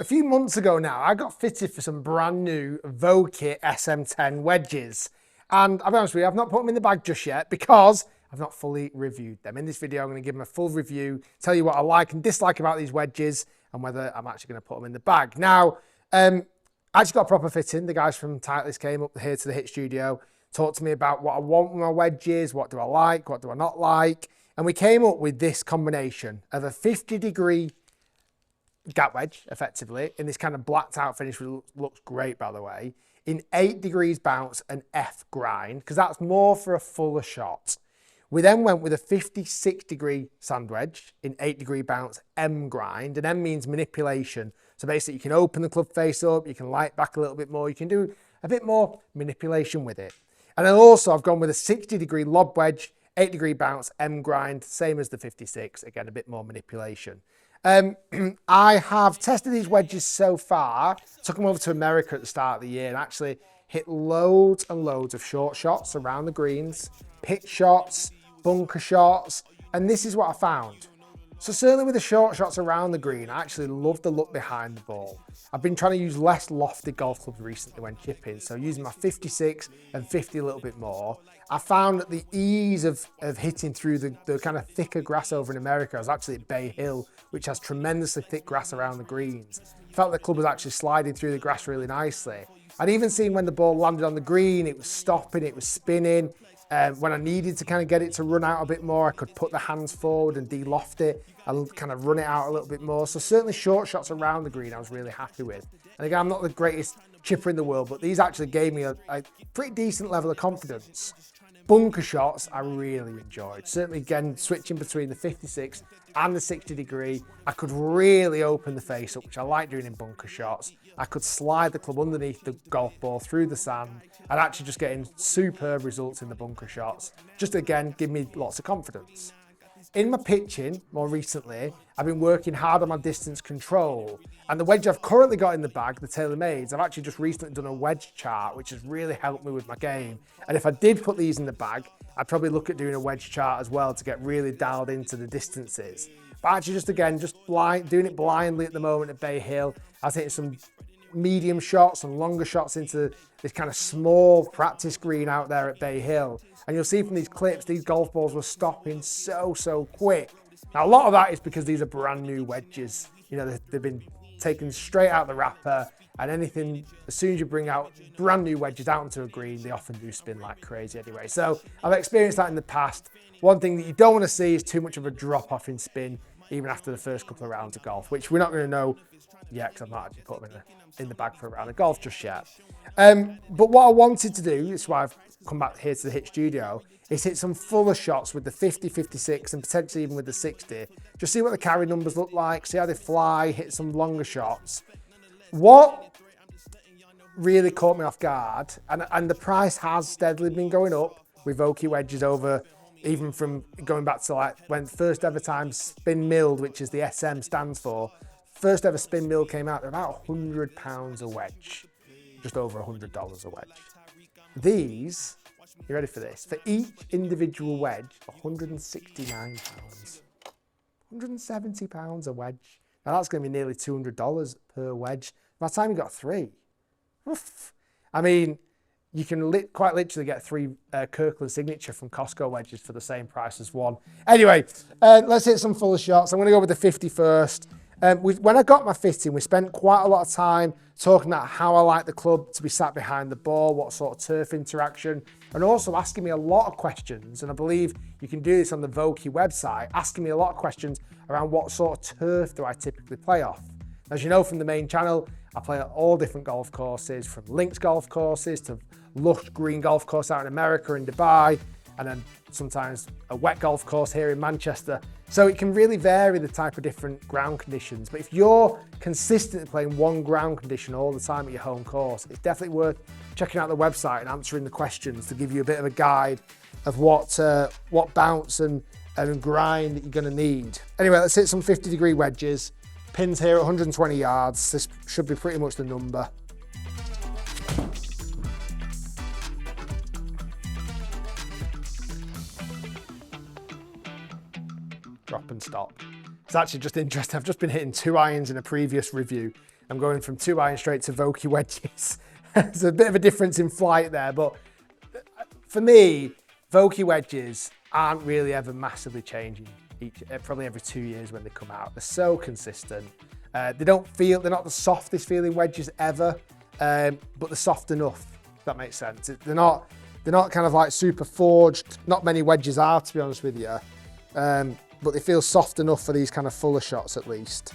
A few months ago now, I got fitted for some brand new Vokey SM10 wedges. And I'll be honest with you, I've not put them in the bag just yet because I've not fully reviewed them. In this video, I'm going to give them a full review, tell you what I like and dislike about these wedges and whether I'm actually going to put them in the bag. Now, I actually got a proper fitting. The guys from Titleist came up here to the H.I.T studio, talked to me about what I want with my wedges, what do I like, what do I not like. And we came up with this combination of a 50-degree gap wedge, effectively, in this kind of blacked out finish, which looks great, by the way, in 8 degrees bounce and F grind, because that's more for a fuller shot. We then went with a 56-degree sand wedge in 8-degree bounce M grind, and M means manipulation. So basically you can open the club face up, you can light back a little bit more, you can do a bit more manipulation with it. And then also I've gone with a 60-degree lob wedge, 8-degree bounce M grind, same as the 56, again, a bit more manipulation. I have tested these wedges so far, took them over to America at the start of the year and actually hit loads and loads of short shots around the greens, pitch shots, bunker shots, and this is what I found. So certainly with the short shots around the green, I actually love the look behind the ball. I've been trying to use less lofted golf clubs recently when chipping, so using my 56 and 50 a little bit more. I found that the ease of hitting through the kind of thicker grass over in America. I was actually at Bay Hill, which has tremendously thick grass around the greens. Felt the club was actually sliding through the grass really nicely. I'd even seen when the ball landed on the green, it was stopping, it was spinning. When I needed to kind of get it to run out a bit more, I could put the hands forward and de-loft it and kind of run it out a little bit more. So certainly short shots around the green I was really happy with. And again, I'm not the greatest chipper in the world, but these actually gave me a pretty decent level of confidence. Bunker shots I really enjoyed. Certainly again, switching between the 56 and the 60 degree, I could really open the face up, which I like doing in bunker shots. I could slide the club underneath the golf ball through the sand and actually just getting superb results in the bunker shots. Just again, give me lots of confidence. In my pitching, more recently, I've been working hard on my distance control. And the wedge I've currently got in the bag, the TaylorMades, I've actually just recently done a wedge chart, which has really helped me with my game. And if I did put these in the bag, I'd probably look at doing a wedge chart as well to get really dialed into the distances. But actually just again, doing it blindly at the moment at Bay Hill. I was hitting some medium shots and longer shots into this kind of small practice green out there at Bay Hill. And you'll see from these clips, these golf balls were stopping so quick. Now, a lot of that is because these are brand new wedges. You know, they've been taken straight out the wrapper, and anything, as soon as you bring out brand new wedges out into a green, they often do spin like crazy anyway. So I've experienced that in the past. One thing that you don't want to see is too much of a drop off in spin, even after the first couple of rounds of golf, which we're not going to know yet because I've not actually put them in the bag for a round of golf just yet. But what I wanted to do, this is why I've come back here to the H.I.T studio, is hit some fuller shots with the 50, 56 and potentially even with the 60. Just see what the carry numbers look like, see how they fly, hit some longer shots. What really caught me off guard, and the price has steadily been going up with Vokey wedges over, even from going back to like when first ever time spin milled, which is the SM stands for, first ever spin mill came out, they're about £100 a wedge, just over $100 a wedge. These, you ready for this? For each individual wedge, £169. £170 a wedge. Now that's going to be nearly $200 per wedge. By the time you got 3, oof. I mean, you can quite literally get 3 Kirkland signature from Costco wedges for the same price as 1. Anyway, let's hit some fuller shots. I'm going to go with the 50 first. When I got my fitting, we spent quite a lot of time talking about how I like the club to be sat behind the ball, what sort of turf interaction, and also asking me a lot of questions, and I believe you can do this on the Vokey website, asking me a lot of questions around what sort of turf do I typically play off. As you know from the main channel, I play at all different golf courses, from links golf courses to lush green golf course out in America and Dubai, and then sometimes a wet golf course here in Manchester. So it can really vary the type of different ground conditions. But if you're consistently playing one ground condition all the time at your home course, it's definitely worth checking out the website and answering the questions to give you a bit of a guide of what bounce and grind that you're going to need. Anyway, let's hit some 50-degree wedges. Pins here at 120 yards. This should be pretty much the number. Drop and stop. It's actually just interesting. I've just been hitting 2 irons in a previous review, I'm going from 2-iron straight to Vokey wedges. There's a bit of a difference in flight there, but for me, Vokey wedges aren't really ever massively changing. Probably every 2 years when they come out. They're so consistent. They're not the softest feeling wedges ever, but they're soft enough, if that makes sense. They're not kind of like super forged. Not many wedges are, to be honest with you. But they feel soft enough for these kind of fuller shots at least.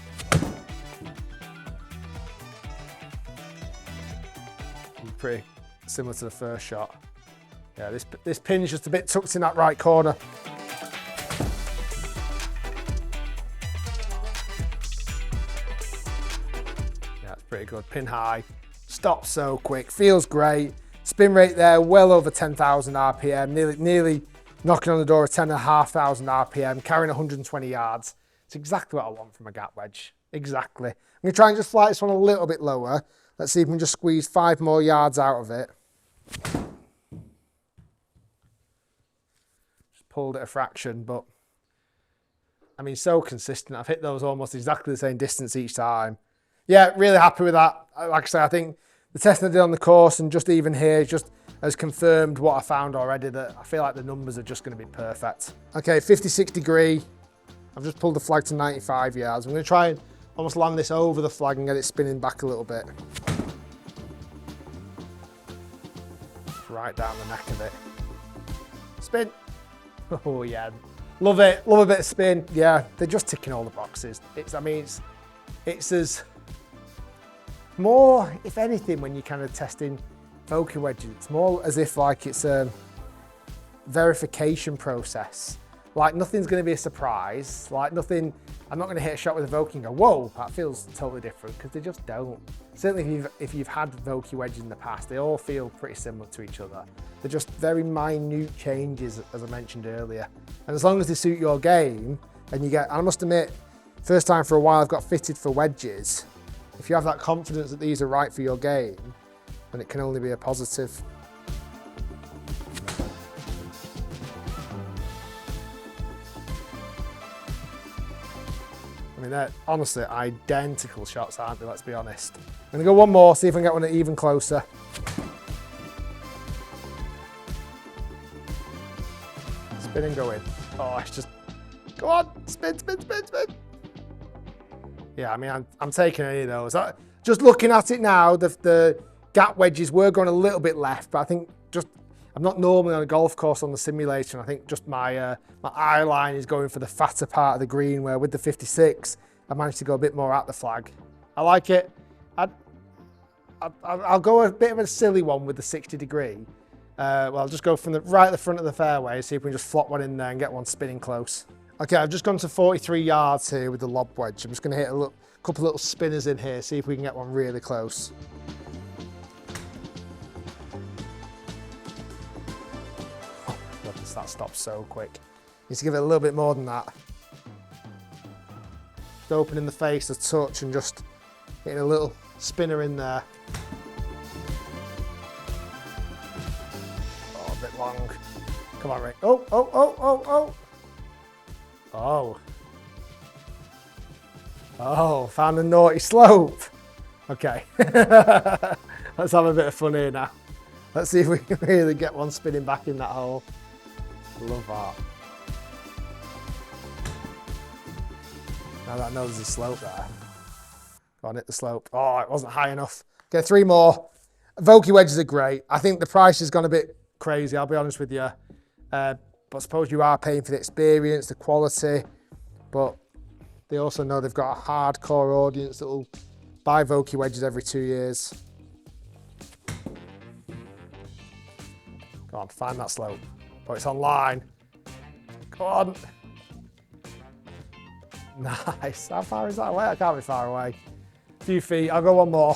Pretty similar to the first shot. Yeah, this pin's just a bit tucked in that right corner. Yeah, it's pretty good. Pin high, stops so quick, feels great. Spin rate there, well over 10,000 RPM, nearly knocking on the door of 10,500 RPM, carrying 120 yards. It's exactly what I want from a gap wedge. Exactly. I'm going to try and just fly this one a little bit lower. Let's see if we can just squeeze 5 more yards out of it. Just pulled it a fraction, but I mean, so consistent. I've hit those almost exactly the same distance each time. Yeah, really happy with that. Like I say, I think the testing I did on the course and just even here just has confirmed what I found already, that I feel like the numbers are just going to be perfect. Okay, 56 degree. I've just pulled the flag to 95 yards. I'm going to try and almost land this over the flag and get it spinning back a little bit. Right down the neck of it. Spin. Oh yeah, love it. Love a bit of spin. Yeah, they're just ticking all the boxes. It's as more, if anything, when you're kind of testing Vokey wedges, it's more as if like it's a verification process. Like nothing's going to be a surprise. Like nothing, I'm not going to hit a shot with a Vokey and go, whoa, that feels totally different, because they just don't. Certainly if you've had Vokey wedges in the past, they all feel pretty similar to each other. They're just very minute changes, as I mentioned earlier. And as long as they suit your game, and you get, and I must admit, first time for a while I've got fitted for wedges. If you have that confidence that these are right for your game, then it can only be a positive. I mean, they're honestly identical shots, aren't they? Let's be honest. I'm going to go one more, see if I can get one even closer. Spin and go in. Oh, it's just, go on, spin, spin, spin, spin. Yeah, I mean, I'm taking any of those. Just looking at it now, the gap wedges were going a little bit left, but I think just, I'm not normally on a golf course on the simulator, and I think just my eye line is going for the fatter part of the green, where with the 56, I managed to go a bit more at the flag. I like it. I'll go a bit of a silly one with the 60 degree. Well, I'll just go from right at the front of the fairway, see if we can just flop one in there and get one spinning close. Okay, I've just gone to 43 yards here with the lob wedge. I'm just going to hit a couple little spinners in here, see if we can get one really close. That stops so quick. Need to give it a little bit more than that. Just opening the face a touch and just getting a little spinner in there. Oh, a bit long. Come on, Rick. Oh, oh, oh, oh, oh. Oh. Oh, found a naughty slope. Okay. Let's have a bit of fun here now. Let's see if we can really get one spinning back in that hole. Love that. Now that I know there's a slope there. Go on, hit the slope. Oh, it wasn't high enough. Okay, 3 more. Vokey wedges are great. I think the price has gone a bit crazy, I'll be honest with you. But I suppose you are paying for the experience, the quality, but they also know they've got a hardcore audience that will buy Vokey wedges every 2 years. Go on, find that slope. Oh, it's online. Go on. Nice. How far is that away? I can't be far away. A few feet. I'll go one more.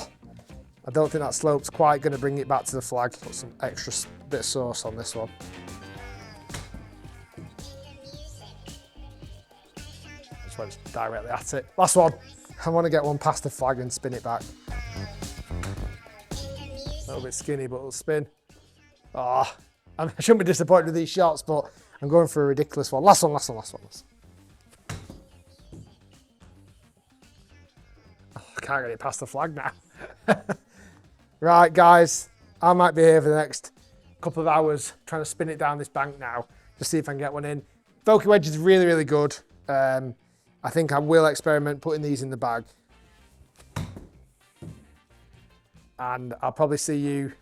I don't think that slope's quite going to bring it back to the flag. Put some extra bit of sauce on this one. Just went directly at it. Last one. I want to get one past the flag and spin it back. A little bit skinny, but it'll spin. Ah. I shouldn't be disappointed with these shots, but I'm going for a ridiculous one. Last one, last one, last one. Oh, can't get it past the flag now. Right, guys, I might be here for the next couple of hours trying to spin it down this bank now to see if I can get one in. Vokey wedge is really, really good. I think I will experiment putting these in the bag. And I'll probably see you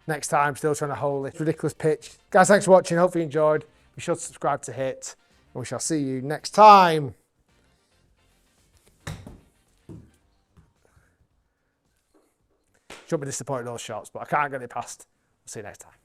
next time, still trying to hold this ridiculous pitch. Guys, thanks for watching. Hope you enjoyed. Be sure to subscribe to H.I.T, and we shall see you next time. Shouldn't be disappointed in those shots, but I can't get it past. I'll see you next time.